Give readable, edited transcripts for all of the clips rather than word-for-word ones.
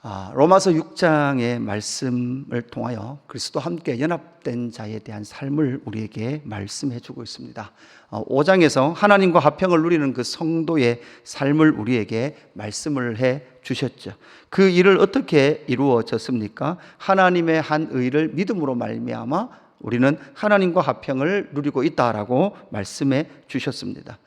로마서 6장의 말씀을 통하여 그리스도와 함께 연합된 자에 대한 삶을 우리에게 말씀해 주고 있습니다. 5장에서 하나님과 화평을 누리는 그 성도의 삶을 우리에게 말씀을 해 주셨죠. 그 일을 어떻게 이루어졌습니까? 하나님의 한 의를 믿음으로 말미암아 우리는 하나님과 화평을 누리고 있다라고 말씀해 주셨습니다.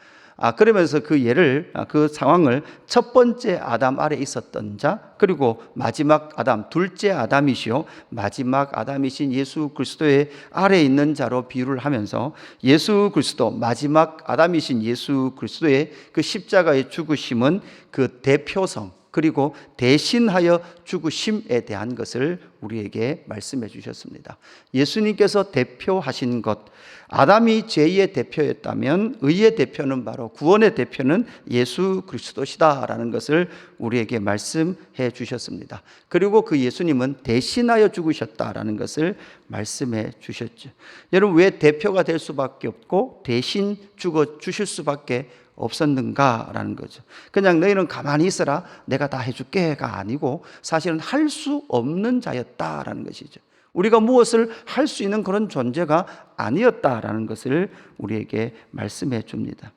그러면서 그 상황을 첫 번째 아담 아래 있었던 자, 그리고 마지막 아담, 둘째 아담이시요 마지막 아담이신 예수 그리스도의 아래에 있는 자로 비유를 하면서 예수 그리스도, 마지막 아담이신 예수 그리스도의 그 십자가의 죽으심은 그 대표성, 그리고 대신하여 죽으심에 대한 것을 우리에게 말씀해 주셨습니다. 예수님께서 대표하신 것, 아담이 죄의 대표였다면 의의 대표는 바로 구원의 대표는 예수 그리스도시다라는 것을 우리에게 말씀해 주셨습니다. 그리고 그 예수님은 대신하여 죽으셨다라는 것을 말씀해 주셨죠. 여러분, 왜 대표가 될 수밖에 없고 대신 죽어 주실 수밖에 없었는가라는 거죠. 그냥 너희는 가만히 있어라, 내가 다 해줄게가 아니고 사실은 할 수 없는 자였다라는 것이죠. 우리가 무엇을 할 수 있는 그런 존재가 아니었다라는 것을 우리에게 말씀해 줍니다.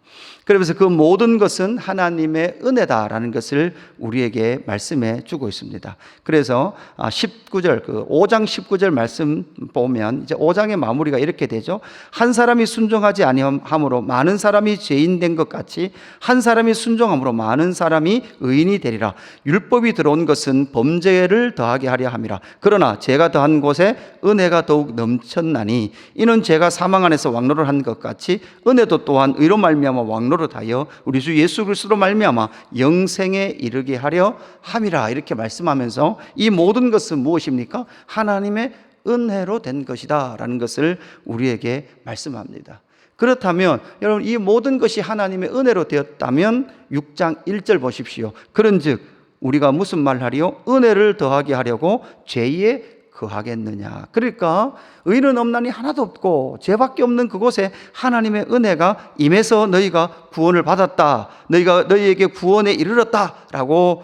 그러면서 그 모든 것은 하나님의 은혜다라는 것을 우리에게 말씀해 주고 있습니다. 그래서 19절, 5장 19절 말씀 보면 이제 5장의 마무리가 이렇게 되죠. 한 사람이 순종하지 아니함으로 많은 사람이 죄인 된 것 같이 한 사람이 순종함으로 많은 사람이 의인이 되리라. 율법이 들어온 것은 범죄를 더하게 하려 함이라. 그러나 죄가 더한 곳에 은혜가 더욱 넘쳤나니 이는 죄가 사망 안에서 왕노를 한 것 같이 은혜도 또한 의로 말미암아 왕노릇하여 우리 주 예수 그리스도로 말미암아 영생에 이르게 하려 함이라. 이렇게 말씀하면서 이 모든 것은 무엇입니까? 하나님의 은혜로 된 것이다 라는 것을 우리에게 말씀합니다. 그렇다면 여러분, 이 모든 것이 하나님의 은혜로 되었다면 6장 1절 보십시오. 그런즉 우리가 무슨 말 하리요? 은혜를 더하게 하려고 죄에 거하겠느냐. 그러니까 의는 없나니 하나도 없고 죄밖에 없는 그곳에 하나님의 은혜가 임해서 너희가 구원을 받았다, 너희에게 구원에 이르렀다라고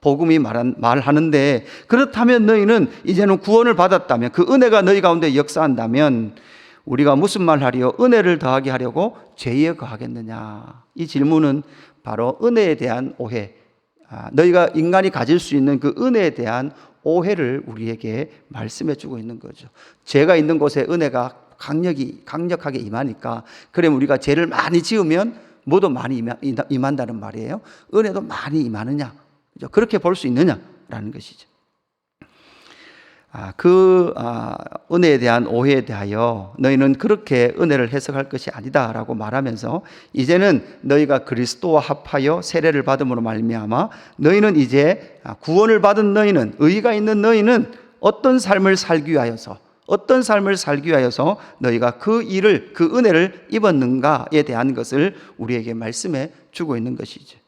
복음이 말하는데, 그렇다면 너희는 이제는 구원을 받았다면, 그 은혜가 너희 가운데 역사한다면 우리가 무슨 말 하리요? 은혜를 더하게 하려고 죄에 거하겠느냐. 이 질문은 바로 은혜에 대한 오해, 너희가 인간이 가질 수 있는 그 은혜에 대한 오해를 우리에게 말씀해 주고 있는 거죠. 죄가 있는 곳에 은혜가 강력하게 임하니까, 그러면 우리가 죄를 많이 지으면 뭐도 많이 임한다는 말이에요. 은혜도 많이 임하느냐, 그렇게 볼 수 있느냐라는 것이죠. 은혜에 대한 오해에 대하여 너희는 그렇게 은혜를 해석할 것이 아니다라고 말하면서, 이제는 너희가 그리스도와 합하여 세례를 받음으로 말미암아 너희는 이제 구원을 받은 너희는, 의가 있는 너희는 어떤 삶을 살기 위하여서 너희가 그 은혜를 입었는가에 대한 것을 우리에게 말씀해 주고 있는 것이죠.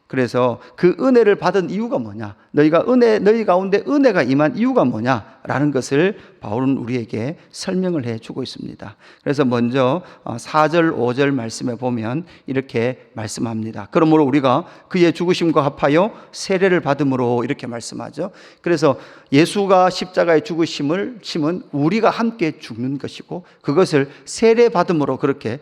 그래서 그 은혜를 받은 이유가 뭐냐, 너희 가운데 은혜가 임한 이유가 뭐냐라는 것을 바울은 우리에게 설명을 해주고 있습니다. 그래서 먼저 4절 5절 말씀에 보면 이렇게 말씀합니다. 그러므로 우리가 그의 죽으심과 합하여 세례를 받음으로, 이렇게 말씀하죠. 그래서 예수가 십자가의 죽으심을 심은 우리가 함께 죽는 것이고, 그것을 세례 받음으로 그렇게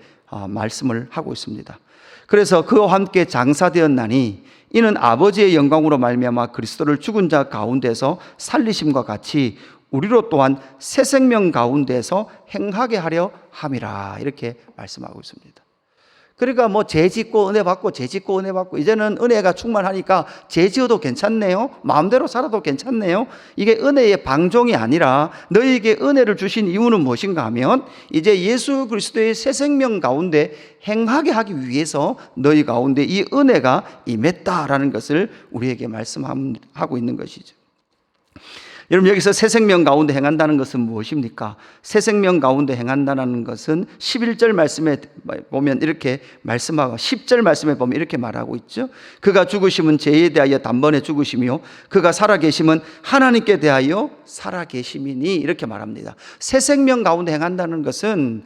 말씀을 하고 있습니다. 그래서 그와 함께 장사되었나니 이는 아버지의 영광으로 말미암아 그리스도를 죽은 자 가운데서 살리심과 같이 우리로 또한 새 생명 가운데서 행하게 하려 함이라. 이렇게 말씀하고 있습니다. 그러니까 죄 짓고 은혜 받고, 죄 짓고 은혜 받고, 이제는 은혜가 충만하니까 죄 지어도 괜찮네요, 마음대로 살아도 괜찮네요. 이게 은혜의 방종이 아니라, 너희에게 은혜를 주신 이유는 무엇인가 하면 이제 예수 그리스도의 새 생명 가운데 행하게 하기 위해서 너희 가운데 이 은혜가 임했다라는 것을 우리에게 말씀하고 있는 것이죠. 여러분, 여기서 새 생명 가운데 행한다는 것은 무엇입니까? 새 생명 가운데 행한다는 것은 11절 말씀에 보면 이렇게 말씀하고, 10절 말씀에 보면 이렇게 말하고 있죠. 그가 죽으심은 죄에 대하여 단번에 죽으시며 그가 살아계심은 하나님께 대하여 살아계심이니 이렇게 말합니다. 새 생명 가운데 행한다는 것은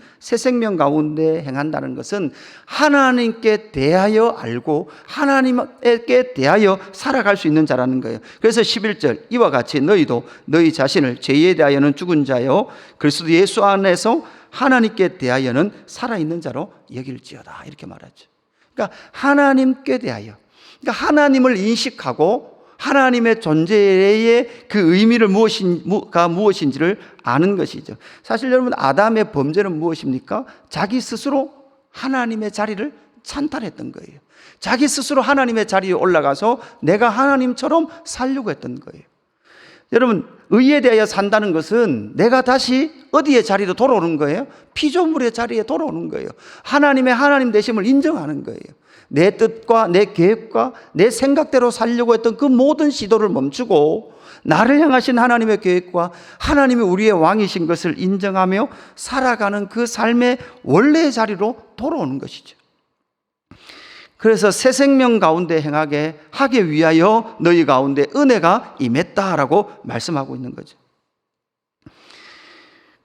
하나님께 대하여 알고 하나님께 대하여 살아갈 수 있는 자라는 거예요. 그래서 11절 이와 같이 너희도 너희 자신을 죄에 대하여는 죽은 자요 그리스도 예수 안에서 하나님께 대하여는 살아있는 자로 여길지어다 이렇게 말하죠. 그러니까 하나님께 대하여, 그러니까 하나님을 인식하고 하나님의 존재의 그 의미를 무엇인지를 아는 것이죠. 사실 여러분 아담의 범죄는 무엇입니까? 자기 스스로 하나님의 자리를 찬탈했던 거예요. 자기 스스로 하나님의 자리에 올라가서 내가 하나님처럼 살려고 했던 거예요. 여러분 의에 대하여 산다는 것은 내가 다시 어디의 자리로 돌아오는 거예요? 피조물의 자리에 돌아오는 거예요. 하나님의 하나님 되심을 인정하는 거예요. 내 뜻과 내 계획과 내 생각대로 살려고 했던 그 모든 시도를 멈추고 나를 향하신 하나님의 계획과 하나님이 우리의 왕이신 것을 인정하며 살아가는 그 삶의 원래의 자리로 돌아오는 것이죠. 그래서 새 생명 가운데 행하게 하기 위하여 너희 가운데 은혜가 임했다라고 말씀하고 있는 거죠.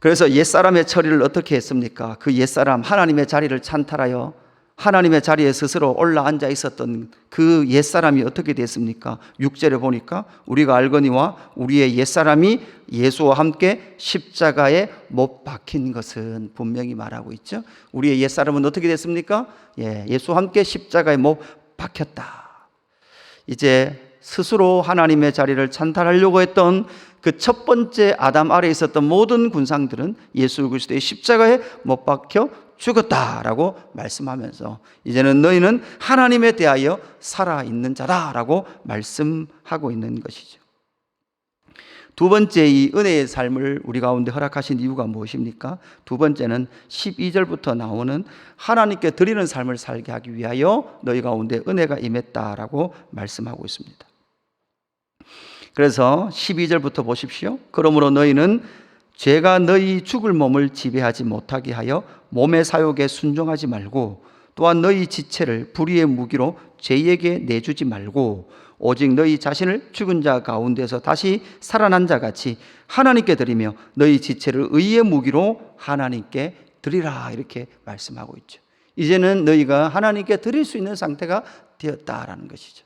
그래서 옛사람의 처리를 어떻게 했습니까? 그 옛사람 하나님의 자리를 찬탈하여 하나님의 자리에 스스로 올라앉아 있었던 그 옛사람이 어떻게 됐습니까? 6절에 보니까 우리가 알거니와 우리의 옛사람이 예수와 함께 십자가에 못 박힌 것은 분명히 말하고 있죠. 우리의 옛사람은 어떻게 됐습니까? 예수와 함께 십자가에 못 박혔다. 이제 스스로 하나님의 자리를 찬탈하려고 했던 그 첫 번째 아담 아래에 있었던 모든 군상들은 예수 그리스도의 십자가에 못 박혀 죽었다라고 말씀하면서 이제는 너희는 하나님에 대하여 살아있는 자다라고 말씀하고 있는 것이죠. 두 번째 이 은혜의 삶을 우리 가운데 허락하신 이유가 무엇입니까? 두 번째는 12절부터 나오는 하나님께 드리는 삶을 살게 하기 위하여 너희 가운데 은혜가 임했다라고 말씀하고 있습니다. 그래서 12절부터 보십시오. 그러므로 너희는 죄가 너희 죽을 몸을 지배하지 못하게 하여 몸의 사욕에 순종하지 말고 또한 너희 지체를 불의의 무기로 죄에게 내주지 말고 오직 너희 자신을 죽은 자 가운데서 다시 살아난 자 같이 하나님께 드리며 너희 지체를 의의 무기로 하나님께 드리라 이렇게 말씀하고 있죠. 이제는 너희가 하나님께 드릴 수 있는 상태가 되었다라는 것이죠.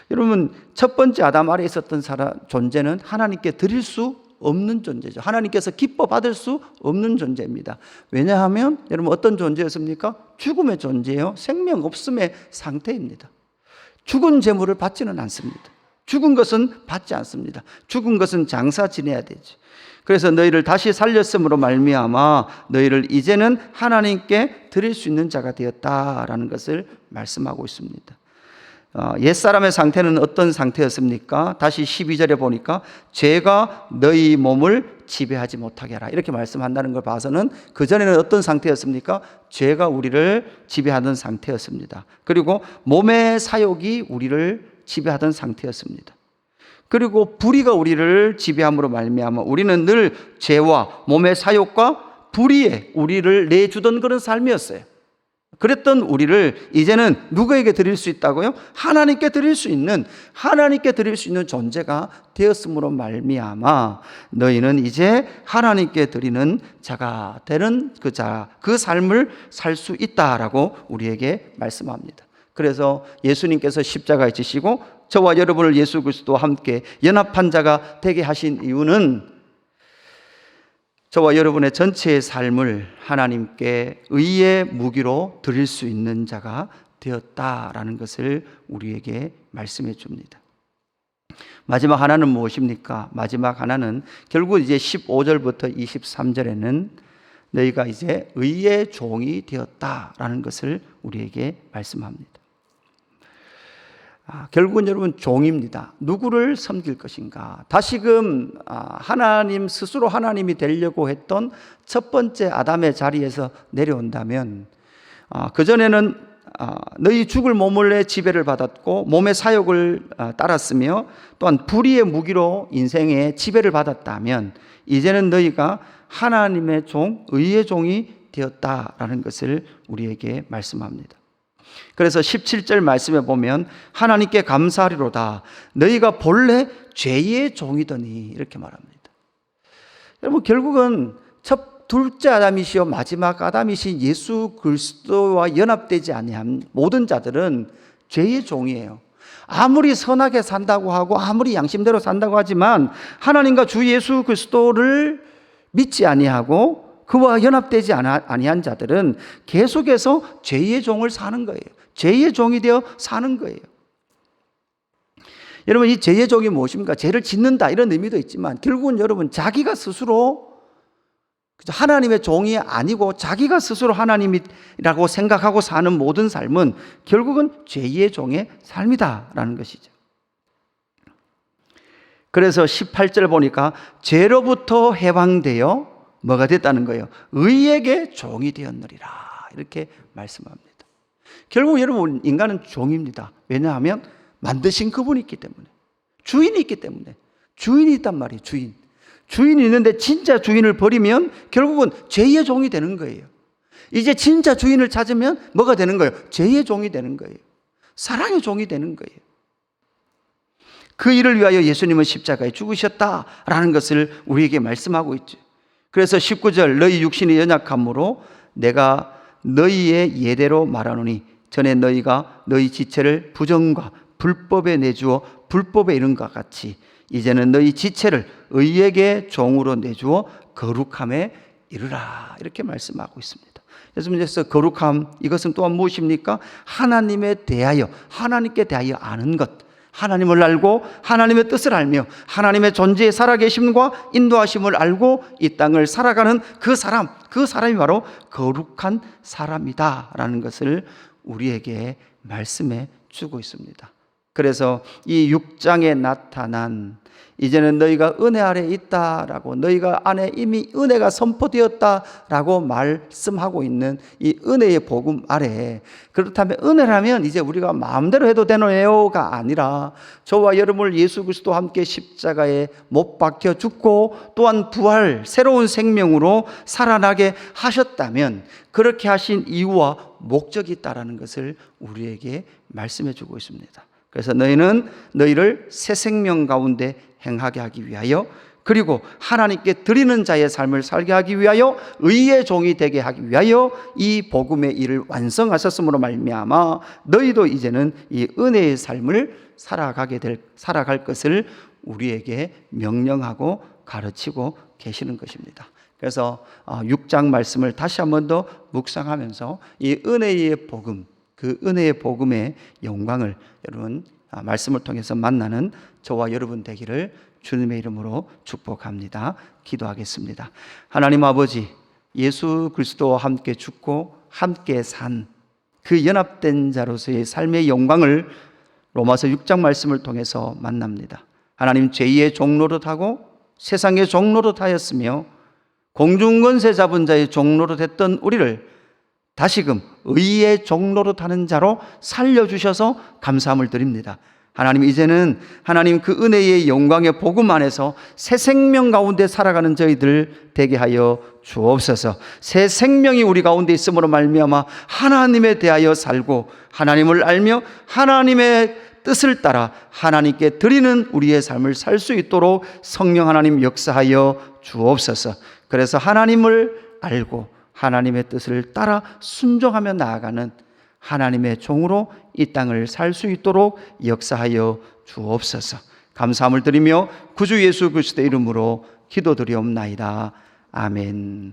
여러분 첫 번째 아담 아래에 있었던 존재는 하나님께 드릴 수 없는 존재죠. 하나님께서 기뻐 받을 수 없는 존재입니다. 왜냐하면 여러분 어떤 존재였습니까? 죽음의 존재예요. 생명 없음의 상태입니다. 죽은 재물을 받지는 않습니다. 죽은 것은 받지 않습니다. 죽은 것은 장사 지내야 되죠. 그래서 너희를 다시 살렸음으로 말미암아 너희를 이제는 하나님께 드릴 수 있는 자가 되었다라는 것을 말씀하고 있습니다. 옛사람의 상태는 어떤 상태였습니까? 다시 12절에 보니까 죄가 너희 몸을 지배하지 못하게 하라 이렇게 말씀한다는 걸 봐서는 그전에는 어떤 상태였습니까? 죄가 우리를 지배하던 상태였습니다. 그리고 몸의 사욕이 우리를 지배하던 상태였습니다. 그리고 불의가 우리를 지배함으로 말미암아 우리는 늘 죄와 몸의 사욕과 불의에 우리를 내주던 그런 삶이었어요. 그랬던 우리를 이제는 누구에게 드릴 수 있다고요? 하나님께 드릴 수 있는 존재가 되었으므로 말미암아 너희는 이제 하나님께 드리는 자가 되는 그 삶을 살 수 있다라고 우리에게 말씀합니다. 그래서 예수님께서 십자가에 지시고 저와 여러분을 예수 그리스도와 함께 연합한 자가 되게 하신 이유는 저와 여러분의 전체의 삶을 하나님께 의의 무기로 드릴 수 있는 자가 되었다라는 것을 우리에게 말씀해 줍니다. 마지막 하나는 무엇입니까? 마지막 하나는 결국 이제 15절부터 23절에는 너희가 이제 의의 종이 되었다라는 것을 우리에게 말씀합니다. 결국은 여러분 종입니다. 누구를 섬길 것인가? 다시금 하나님 스스로 하나님이 되려고 했던 첫 번째 아담의 자리에서 내려온다면 그전에는 너희 죽을 몸을 지배를 받았고 몸의 사욕을 따랐으며 또한 불의의 무기로 인생의 지배를 받았다면 이제는 너희가 하나님의 종, 의의 종이 되었다라는 것을 우리에게 말씀합니다. 그래서 17절 말씀에 보면 하나님께 감사하리로다 너희가 본래 죄의 종이더니 이렇게 말합니다. 여러분, 결국은 둘째 아담이시요 마지막 아담이신 예수 그리스도와 연합되지 아니한 모든 자들은 죄의 종이에요. 아무리 선하게 산다고 하고 아무리 양심대로 산다고 하지만 하나님과 주 예수 그리스도를 믿지 아니하고 그와 연합되지 아니한 자들은 계속해서 죄의 종을 사는 거예요. 죄의 종이 되어 사는 거예요. 여러분, 이 죄의 종이 무엇입니까? 죄를 짓는다 이런 의미도 있지만 결국은 여러분, 자기가 스스로 하나님의 종이 아니고 자기가 스스로 하나님이라고 생각하고 사는 모든 삶은 결국은 죄의 종의 삶이다라는 것이죠. 그래서 18절 보니까 죄로부터 해방되어 뭐가 됐다는 거예요? 의에게 종이 되었느리라, 이렇게 말씀합니다. 결국 여러분, 인간은 종입니다. 왜냐하면 만드신 그분이 있기 때문에, 주인이 있기 때문에. 주인이 있단 말이에요. 주인이 있는데 진짜 주인을 버리면 결국은 죄의 종이 되는 거예요. 이제 진짜 주인을 찾으면 뭐가 되는 거예요? 죄의 종이 되는 거예요. 사랑의 종이 되는 거예요. 그 일을 위하여 예수님은 십자가에 죽으셨다라는 것을 우리에게 말씀하고 있죠. 그래서 19절, 너희 육신이 연약함으로 내가 너희의 예대로 말하노니 전에 너희가 너희 지체를 부정과 불법에 내주어 불법에 이른 것 같이 이제는 너희 지체를 의에게 종으로 내주어 거룩함에 이르라, 이렇게 말씀하고 있습니다. 그래서 거룩함, 이것은 또한 무엇입니까? 하나님께 대하여 아는 것, 하나님을 알고 하나님의 뜻을 알며 하나님의 존재의 살아계심과 인도하심을 알고 이 땅을 살아가는 그 사람이 바로 거룩한 사람이다라는 것을 우리에게 말씀해 주고 있습니다. 그래서 이 6장에 나타난 이제는 너희가 은혜 아래 있다라고, 너희가 안에 이미 은혜가 선포되었다라고 말씀하고 있는 이 은혜의 복음 아래, 그렇다면 은혜라면 이제 우리가 마음대로 해도 되네요가 아니라 저와 여러분을 예수 그리스도와 함께 십자가에 못 박혀 죽고 또한 부활 새로운 생명으로 살아나게 하셨다면 그렇게 하신 이유와 목적이 있다라는 것을 우리에게 말씀해 주고 있습니다. 그래서 너희를 새 생명 가운데 행하게 하기 위하여, 그리고 하나님께 드리는 자의 삶을 살게 하기 위하여, 의의 종이 되게 하기 위하여 이 복음의 일을 완성하셨으므로 말미암아 너희도 이제는 이 은혜의 삶을 살아갈 것을 우리에게 명령하고 가르치고 계시는 것입니다. 그래서 6장 말씀을 다시 한 번 더 묵상하면서 이 은혜의 복음, 그 은혜의 복음의 영광을 여러분 말씀을 통해서 만나는 저와 여러분 되기를 주님의 이름으로 축복합니다. 기도하겠습니다. 하나님 아버지, 예수 그리스도와 함께 죽고 함께 산 그 연합된 자로서의 삶의 영광을 로마서 6장 말씀을 통해서 만납니다. 하나님, 죄의 종노릇하고 세상의 종노릇하였으며 공중권세 잡은 자의 종노릇했던 우리를 다시금 의의 종노릇하는 자로 살려주셔서 감사함을 드립니다. 하나님, 이제는 하나님 그 은혜의 영광의 복음 안에서 새 생명 가운데 살아가는 저희들 되게 하여 주옵소서. 새 생명이 우리 가운데 있음으로 말미암아 하나님에 대하여 살고 하나님을 알며 하나님의 뜻을 따라 하나님께 드리는 우리의 삶을 살 수 있도록 성령 하나님 역사하여 주옵소서. 그래서 하나님을 알고 하나님의 뜻을 따라 순종하며 나아가는 하나님의 종으로 이 땅을 살 수 있도록 역사하여 주옵소서. 감사함을 드리며 구주 예수 그리스도의 이름으로 기도드리옵나이다. 아멘.